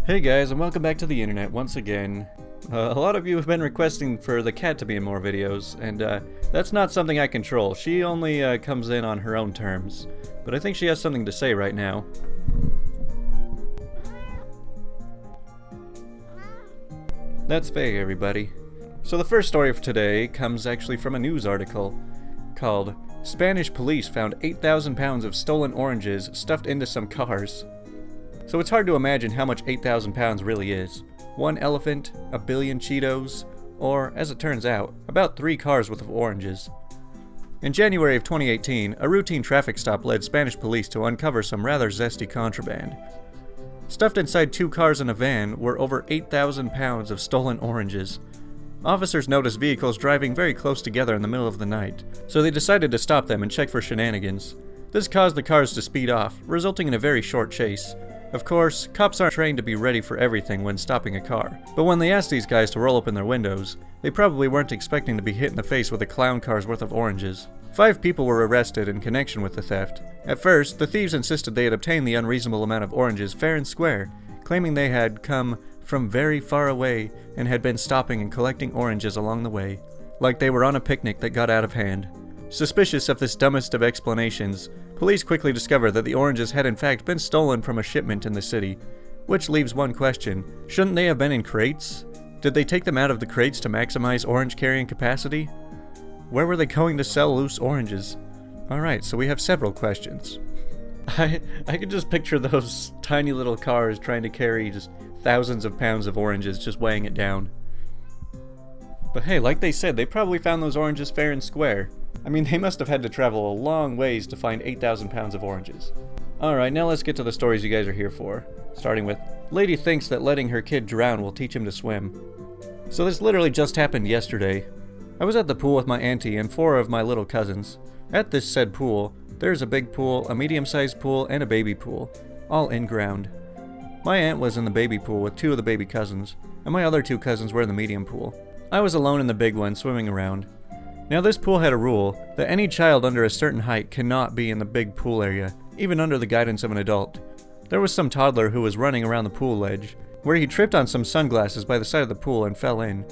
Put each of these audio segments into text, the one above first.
Hey guys, and welcome back to the internet once again. A lot of you have been requesting for the cat to be in more videos, and that's not something I control. She only comes in on her own terms. But I think she has something to say right now. That's Faye, everybody. So the first story for today comes actually from a news article called Spanish Police Found 8,000 Pounds of Stolen Oranges Stuffed into Some Cars. So it's hard to imagine how much 8,000 pounds really is. One elephant, a billion Cheetos, or, as it turns out, about 3 cars worth of oranges. In January of 2018, a routine traffic stop led Spanish police to uncover some rather zesty contraband. Stuffed inside 2 cars and a van were over 8,000 pounds of stolen oranges. Officers noticed vehicles driving very close together in the middle of the night, so they decided to stop them and check for shenanigans. This caused the cars to speed off, resulting in a very short chase. Of course, cops aren't trained to be ready for everything when stopping a car, but when they asked these guys to roll open their windows, they probably weren't expecting to be hit in the face with a clown car's worth of oranges. 5 people were arrested in connection with the theft. At first, the thieves insisted they had obtained the unreasonable amount of oranges fair and square, claiming they had come from very far away and had been stopping and collecting oranges along the way, like they were on a picnic that got out of hand. Suspicious of this dumbest of explanations, police quickly discovered that the oranges had in fact been stolen from a shipment in the city, which leaves one question: shouldn't they have been in crates? Did they take them out of the crates to maximize orange carrying capacity? Where were they going to sell loose oranges? Alright, so we have several questions. I can just picture those tiny little cars trying to carry just thousands of pounds of oranges, just weighing it down. But hey, like they said, they probably found those oranges fair and square. I mean, they must have had to travel a long ways to find 8,000 pounds of oranges. Alright, now let's get to the stories you guys are here for. Starting with, lady thinks that letting her kid drown will teach him to swim. So this literally just happened yesterday. I was at the pool with my auntie and 4 of my little cousins. At this said pool, there's a big pool, a medium-sized pool, and a baby pool, all in-ground. My aunt was in the baby pool with 2 of the baby cousins, and my other 2 cousins were in the medium pool. I was alone in the big one, swimming around. Now this pool had a rule that any child under a certain height cannot be in the big pool area, even under the guidance of an adult. There was some toddler who was running around the pool ledge, where he tripped on some sunglasses by the side of the pool and fell in.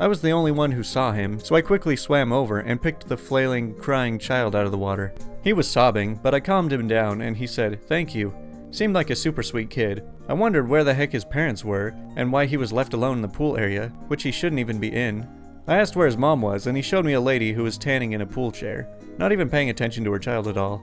I was the only one who saw him, so I quickly swam over and picked the flailing, crying child out of the water. He was sobbing, but I calmed him down and he said, "Thank you." Seemed like a super sweet kid. I wondered where the heck his parents were, and why he was left alone in the pool area, which he shouldn't even be in. I asked where his mom was, and he showed me a lady who was tanning in a pool chair, not even paying attention to her child at all.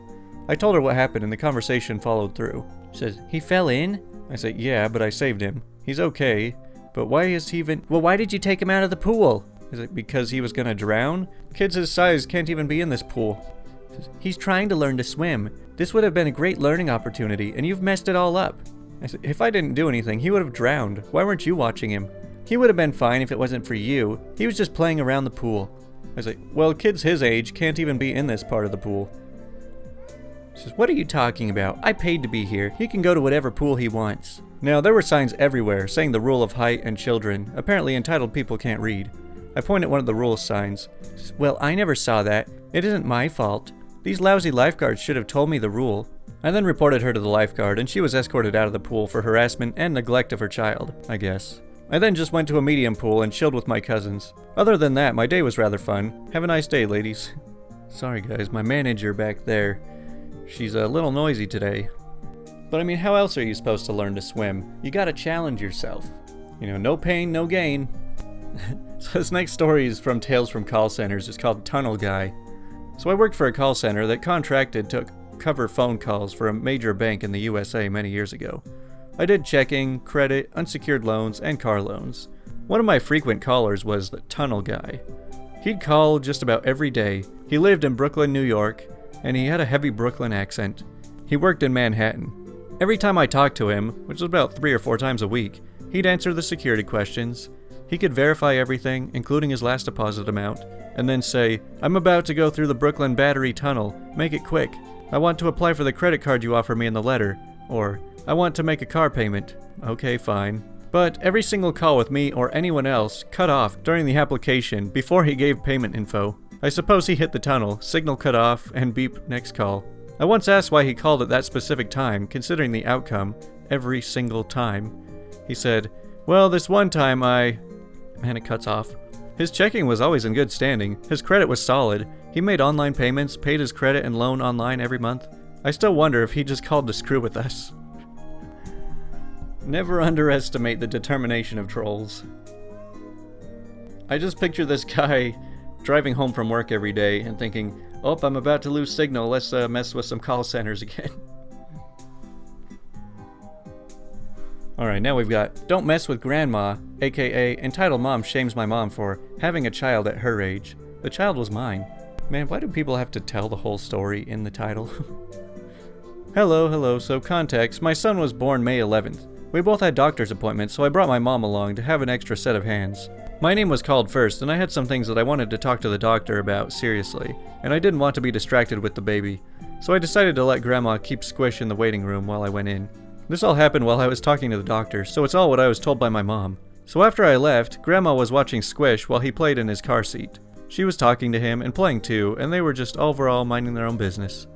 I told her what happened and the conversation followed through. She says, "He fell in?" I said, "Yeah, but I saved him. He's okay. But why is he even— Well, why did you take him out of the pool?" Is it because he was gonna drown? Kids his size can't even be in this pool. She says, "He's trying to learn to swim. This would have been a great learning opportunity, and you've messed it all up." I said, "If I didn't do anything, he would have drowned. Why weren't you watching him? He would have been fine if it wasn't for you. He was just playing around the pool." I was like, "Well, kids his age can't even be in this part of the pool." She says, "What are you talking about? I paid to be here. He can go to whatever pool he wants." Now, there were signs everywhere saying the rule of height and children. Apparently entitled people can't read. I pointed at one of the rule signs. She says, "Well, I never saw that. It isn't my fault. These lousy lifeguards should have told me the rule." I then reported her to the lifeguard, and she was escorted out of the pool for harassment and neglect of her child, I guess. I then just went to a medium pool and chilled with my cousins. Other than that, my day was rather fun. Have a nice day, ladies. Sorry guys, my manager back there, she's a little noisy today. But I mean, how else are you supposed to learn to swim? You gotta challenge yourself. You know, no pain, no gain. So this next story is from Tales from Call Centers. It's called Tunnel Guy. So I worked for a call center that contracted to cover phone calls for a major bank in the USA many years ago. I did checking, credit, unsecured loans, and car loans. One of my frequent callers was the Tunnel Guy. He'd call just about every day. He lived in Brooklyn, New York, and he had a heavy Brooklyn accent. He worked in Manhattan. Every time I talked to him, which was about 3 or 4 times a week, he'd answer the security questions. He could verify everything, including his last deposit amount, and then say, "I'm about to go through the Brooklyn Battery Tunnel. Make it quick. I want to apply for the credit card you offer me in the letter." Or, "I want to make a car payment." Okay, fine. But every single call with me or anyone else cut off during the application before he gave payment info. I suppose he hit the tunnel, signal cut off, and beep, next call. I once asked why he called at that specific time, considering the outcome every single time. He said, "Well, this one time And it cuts off. His checking was always in good standing. His credit was solid. He made online payments, paid his credit and loan online every month. I still wonder if he just called to screw with us." Never underestimate the determination of trolls. I just picture this guy driving home from work every day and thinking, "Oh, I'm about to lose signal, let's mess with some call centers again." Alright, now we've got, "Don't mess with grandma," aka entitled mom shames my mom for having a child at her age. The child was mine. Man, why do people have to tell the whole story in the title? Hello, so context, my son was born May 11th. We both had doctor's appointments, so I brought my mom along to have an extra set of hands. My name was called first, and I had some things that I wanted to talk to the doctor about seriously, and I didn't want to be distracted with the baby. So I decided to let Grandma keep Squish in the waiting room while I went in. This all happened while I was talking to the doctor, so it's all what I was told by my mom. So after I left, Grandma was watching Squish while he played in his car seat. She was talking to him and playing too, and they were just overall minding their own business.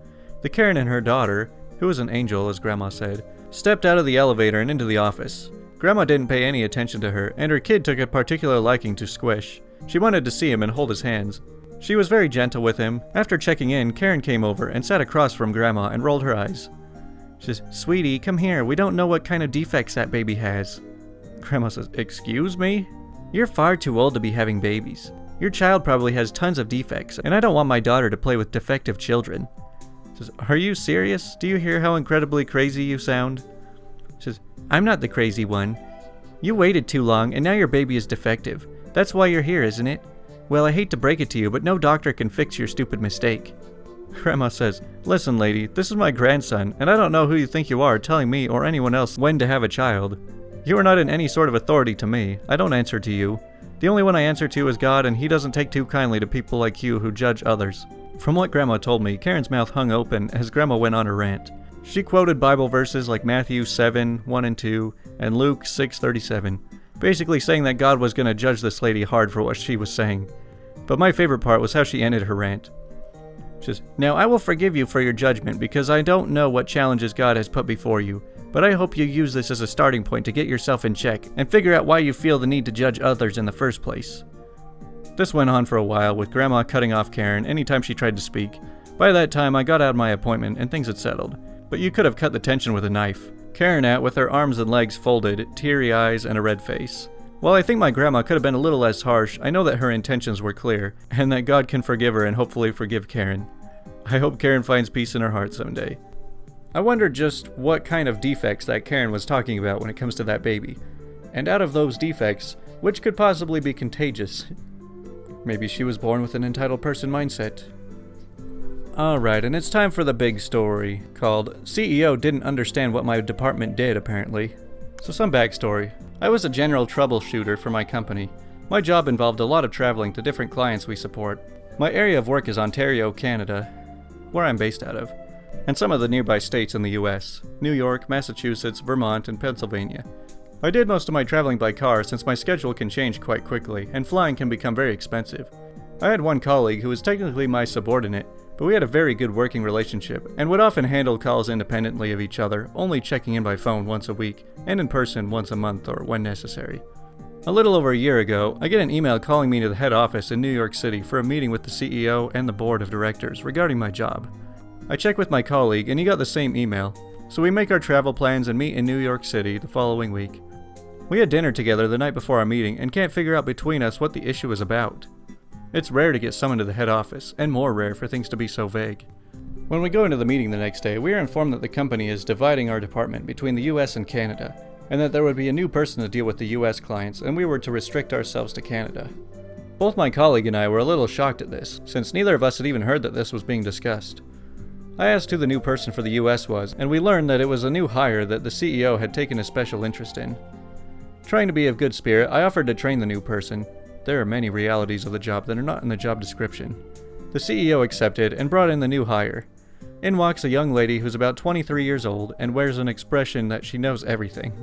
The Karen and her daughter, who was an angel as Grandma said, stepped out of the elevator and into the office. Grandma didn't pay any attention to her, and her kid took a particular liking to Squish. She wanted to see him and hold his hands. She was very gentle with him. After checking in, Karen came over and sat across from Grandma and rolled her eyes. She says, "Sweetie, come here, we don't know what kind of defects that baby has." Grandma says, "Excuse me? You're far too old to be having babies. Your child probably has tons of defects, and I don't want my daughter to play with defective children." She says, "Are you serious? Do you hear how incredibly crazy you sound?" She says, "I'm not the crazy one. You waited too long, and now your baby is defective. That's why you're here, isn't it? Well, I hate to break it to you, but no doctor can fix your stupid mistake." Grandma says, "Listen, lady, this is my grandson, and I don't know who you think you are telling me or anyone else when to have a child. You are not in any sort of authority to me. I don't answer to you. The only one I answer to is God, and he doesn't take too kindly to people like you who judge others." From what Grandma told me, Karen's mouth hung open as Grandma went on her rant. She quoted Bible verses like Matthew 7:1 and 2, and Luke 6:37, basically saying that God was going to judge this lady hard for what she was saying. But my favorite part was how she ended her rant. She says, "Now I will forgive you for your judgment because I don't know what challenges God has put before you, but I hope you use this as a starting point to get yourself in check and figure out why you feel the need to judge others in the first place." This went on for a while, with Grandma cutting off Karen anytime she tried to speak. By that time, I got out of my appointment and things had settled, but you could have cut the tension with a knife. Karen out with her arms and legs folded, teary eyes, and a red face. While I think my grandma could have been a little less harsh, I know that her intentions were clear, and that God can forgive her and hopefully forgive Karen. I hope Karen finds peace in her heart someday. I wonder just what kind of defects that Karen was talking about when it comes to that baby. And out of those defects, which could possibly be contagious? Maybe she was born with an entitled person mindset. Alright, and it's time for the big story, called CEO Didn't Understand What My Department Did, apparently. So some backstory. I was a general troubleshooter for my company. My job involved a lot of traveling to different clients we support. My area of work is Ontario, Canada, where I'm based out of, and some of the nearby states in the US, New York, Massachusetts, Vermont, and Pennsylvania. I did most of my traveling by car since my schedule can change quite quickly, and flying can become very expensive. I had one colleague who was technically my subordinate, but we had a very good working relationship, and would often handle calls independently of each other, only checking in by phone once a week, and in person once a month or when necessary. A little over a year ago, I get an email calling me to the head office in New York City for a meeting with the CEO and the board of directors regarding my job. I check with my colleague, and he got the same email, so we make our travel plans and meet in New York City the following week. We had dinner together the night before our meeting and can't figure out between us what the issue is about. It's rare to get summoned to the head office, and more rare for things to be so vague. When we go into the meeting the next day, we are informed that the company is dividing our department between the US and Canada, and that there would be a new person to deal with the US clients, and we were to restrict ourselves to Canada. Both my colleague and I were a little shocked at this, since neither of us had even heard that this was being discussed. I asked who the new person for the US was, and we learned that it was a new hire that the CEO had taken a special interest in. Trying to be of good spirit, I offered to train the new person. There are many realities of the job that are not in the job description. The CEO accepted and brought in the new hire. In walks a young lady who's about 23 years old and wears an expression that she knows everything.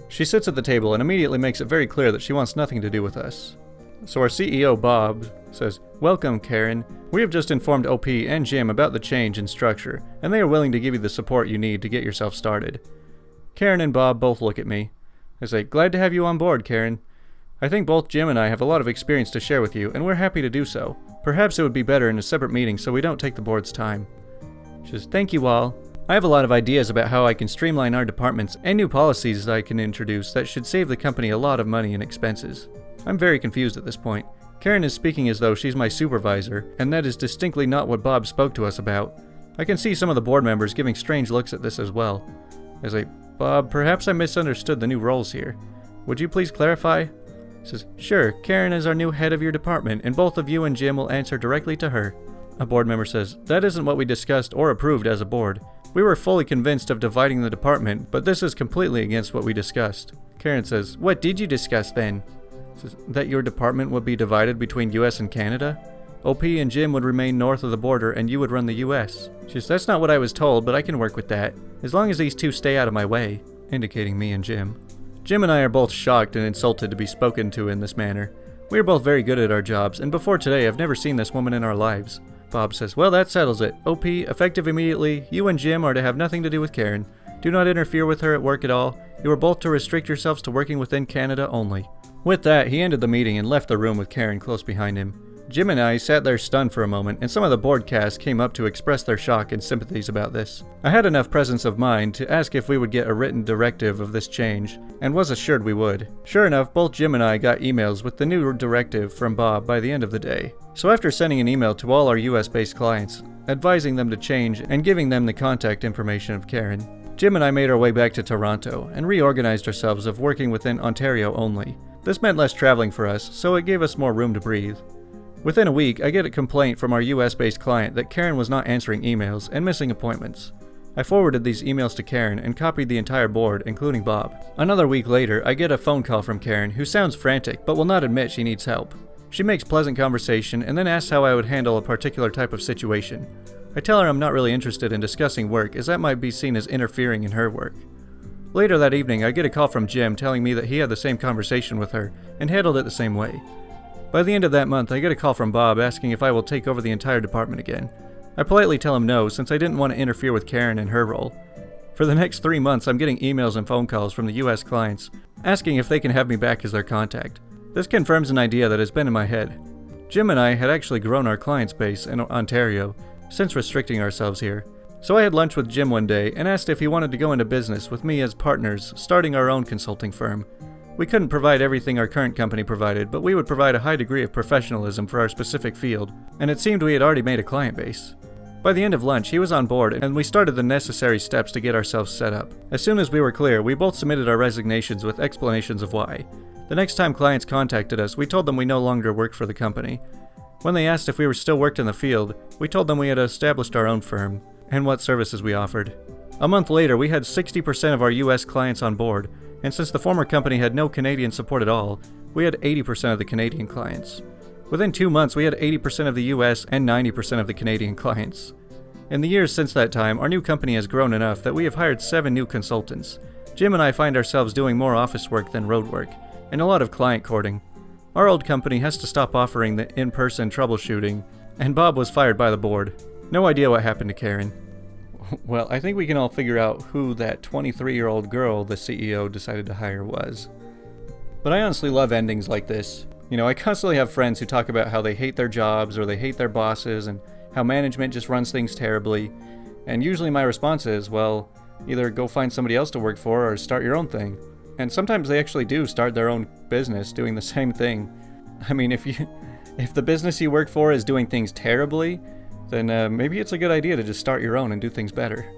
She sits at the table and immediately makes it very clear that she wants nothing to do with us. So our CEO, Bob, says, "Welcome, Karen. We have just informed OP and Jim about the change in structure, and they are willing to give you the support you need to get yourself started." Karen and Bob both look at me. I say, glad to have you on board, Karen. I think both Jim and I have a lot of experience to share with you, and we're happy to do so. Perhaps it would be better in a separate meeting so we don't take the board's time. She says, thank you all. I have a lot of ideas about how I can streamline our departments and new policies that I can introduce that should save the company a lot of money and expenses. I'm very confused at this point. Karen is speaking as though she's my supervisor, and that is distinctly not what Bob spoke to us about. I can see some of the board members giving strange looks at this as well. I say, Bob, perhaps I misunderstood the new roles here. Would you please clarify? He says, sure, Karen is our new head of your department, and both of you and Jim will answer directly to her. A board member says, that isn't what we discussed or approved as a board. We were fully convinced of dividing the department, but this is completely against what we discussed. Karen says, what did you discuss then? He says, that your department would be divided between US and Canada? OP and Jim would remain north of the border and you would run the US. She says, that's not what I was told, but I can work with that, as long as these two stay out of my way, indicating me and Jim. Jim and I are both shocked and insulted to be spoken to in this manner. We are both very good at our jobs, and before today I've never seen this woman in our lives. Bob says, well, that settles it. OP, effective immediately, you and Jim are to have nothing to do with Karen. Do not interfere with her at work at all. You are both to restrict yourselves to working within Canada only. With that, he ended the meeting and left the room with Karen close behind him. Jim and I sat there stunned for a moment, and some of the board cast came up to express their shock and sympathies about this. I had enough presence of mind to ask if we would get a written directive of this change, and was assured we would. Sure enough, both Jim and I got emails with the new directive from Bob by the end of the day. So after sending an email to all our US-based clients, advising them to change and giving them the contact information of Karen, Jim and I made our way back to Toronto and reorganized ourselves of working within Ontario only. This meant less traveling for us, so it gave us more room to breathe. Within a week, I get a complaint from our US-based client that Karen was not answering emails and missing appointments. I forwarded these emails to Karen and copied the entire board, including Bob. Another week later, I get a phone call from Karen, who sounds frantic but will not admit she needs help. She makes pleasant conversation and then asks how I would handle a particular type of situation. I tell her I'm not really interested in discussing work, as that might be seen as interfering in her work. Later that evening, I get a call from Jim telling me that he had the same conversation with her and handled it the same way. By the end of that month, I get a call from Bob asking if I will take over the entire department again. I politely tell him no, since I didn't want to interfere with Karen and her role. For the next 3 months, I'm getting emails and phone calls from the US clients, asking if they can have me back as their contact. This confirms an idea that has been in my head. Jim and I had actually grown our client base in Ontario, since restricting ourselves here. So I had lunch with Jim one day and asked if he wanted to go into business with me as partners, starting our own consulting firm. We couldn't provide everything our current company provided, but we would provide a high degree of professionalism for our specific field, and it seemed we had already made a client base. By the end of lunch, he was on board, and we started the necessary steps to get ourselves set up. As soon as we were clear, we both submitted our resignations with explanations of why. The next time clients contacted us, we told them we no longer worked for the company. When they asked if we were still worked in the field, we told them we had established our own firm, and what services we offered. A month later, we had 60% of our US clients on board, and since the former company had no Canadian support at all, we had 80% of the Canadian clients. Within 2 months, we had 80% of the US and 90% of the Canadian clients. In the years since that time, our new company has grown enough that we have hired 7 new consultants. Jim and I find ourselves doing more office work than road work, and a lot of client courting. Our old company has to stop offering the in-person troubleshooting, and Bob was fired by the board. No idea what happened to Karen. Well, I think we can all figure out who that 23-year-old girl the CEO decided to hire was. But I honestly love endings like this. You know, I constantly have friends who talk about how they hate their jobs or they hate their bosses and how management just runs things terribly. And usually my response is, well, either go find somebody else to work for or start your own thing. And sometimes they actually do start their own business doing the same thing. I mean, if the business you work for is doing things terribly, then maybe it's a good idea to just start your own and do things better.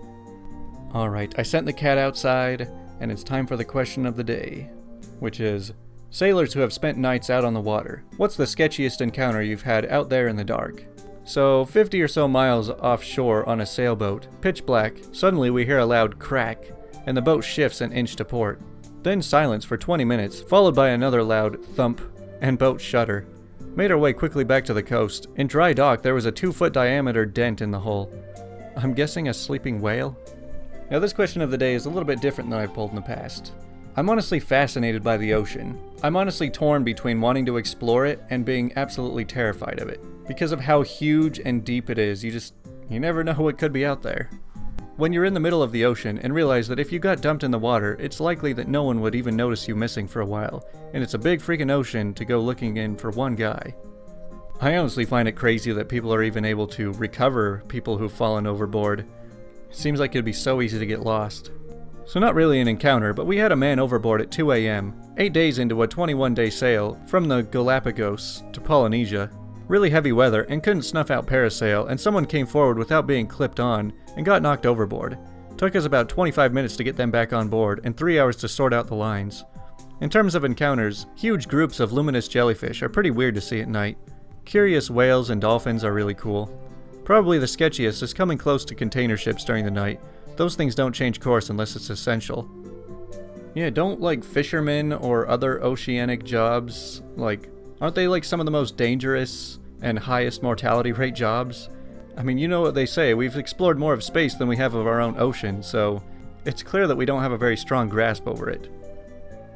Alright, I sent the cat outside, and it's time for the question of the day, which is, sailors who have spent nights out on the water, what's the sketchiest encounter you've had out there in the dark? So, 50 or so miles offshore on a sailboat, pitch black, suddenly we hear a loud crack, and the boat shifts an inch to port. Then silence for 20 minutes, followed by another loud thump, and boat shudder. Made our way quickly back to the coast. In dry dock, there was a 2-foot diameter dent in the hull. I'm guessing a sleeping whale? Now this question of the day is a little bit different than I've pulled in the past. I'm honestly fascinated by the ocean. I'm honestly torn between wanting to explore it and being absolutely terrified of it. Because of how huge and deep it is, you never know what could be out there. when you're in the middle of the ocean and realize that if you got dumped in the water, it's likely that no one would even notice you missing for a while, and it's a big freaking ocean to go looking in for one guy. I honestly find it crazy that people are even able to recover people who've fallen overboard. It seems like it'd be so easy to get lost. So not really an encounter, but we had a man overboard at 2 a.m., 8 days into a 21-day sail from the Galapagos to Polynesia. Really heavy weather and couldn't snuff out parasail, and someone came forward without being clipped on and got knocked overboard. Took us about 25 minutes to get them back on board and 3 hours to sort out the lines. In terms of encounters, huge groups of luminous jellyfish are pretty weird to see at night. Curious whales and dolphins are really cool. Probably the sketchiest is coming close to container ships during the night. Those things don't change course unless it's essential. Yeah, don't like fishermen or other oceanic jobs, aren't they like some of the most dangerous and highest mortality rate jobs? I mean, you know what they say, we've explored more of space than we have of our own ocean, so it's clear that we don't have a very strong grasp over it.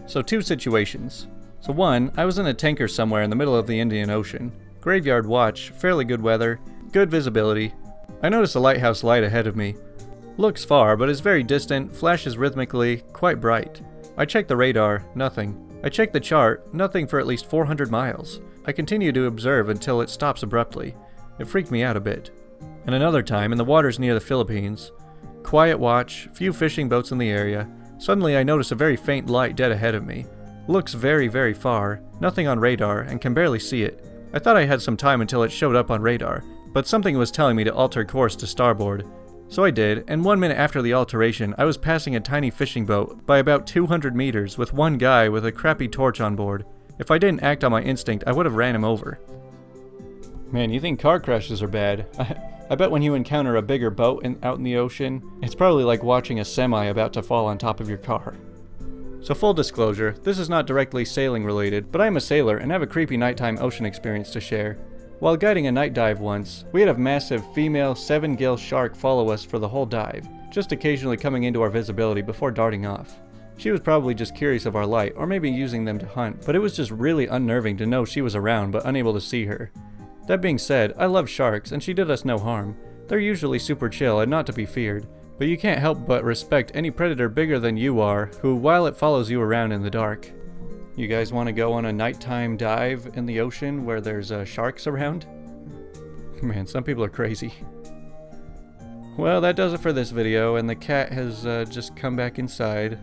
So 2 situations. So 1, I was in a tanker somewhere in the middle of the Indian Ocean. Graveyard watch, fairly good weather, good visibility. I noticed a lighthouse light ahead of me. Looks far, but is very distant, flashes rhythmically, quite bright. I checked the radar, nothing. I checked the chart, nothing for at least 400 miles. I continue to observe until it stops abruptly. It freaked me out a bit. And another time, in the waters near the Philippines. Quiet watch, few fishing boats in the area. Suddenly I notice a very faint light dead ahead of me. Looks very, very far, nothing on radar, and can barely see it. I thought I had some time until it showed up on radar, but something was telling me to alter course to starboard. So I did, and 1 minute after the alteration, I was passing a tiny fishing boat by about 200 meters with one guy with a crappy torch on board. If I didn't act on my instinct, I would have ran him over. Man, you think car crashes are bad? I bet when you encounter a bigger boat out in the ocean, it's probably like watching a semi about to fall on top of your car. So full disclosure, this is not directly sailing related, but I'm a sailor and have a creepy nighttime ocean experience to share. While guiding a night dive once, we had a massive female 7-gill shark follow us for the whole dive, just occasionally coming into our visibility before darting off. She was probably just curious of our light, or maybe using them to hunt, but it was just really unnerving to know she was around but unable to see her. That being said, I love sharks and she did us no harm. They're usually super chill and not to be feared, but you can't help but respect any predator bigger than you are, who while it follows you around in the dark. You guys want to go on a nighttime dive in the ocean where there's sharks around? Man, some people are crazy. Well, that does it for this video, and the cat has just come back inside.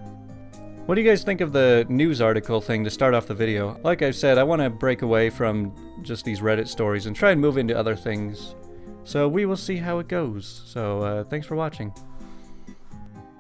What do you guys think of the news article thing to start off the video? Like I said, I want to break away from just these Reddit stories and try and move into other things. So we will see how it goes. So thanks for watching.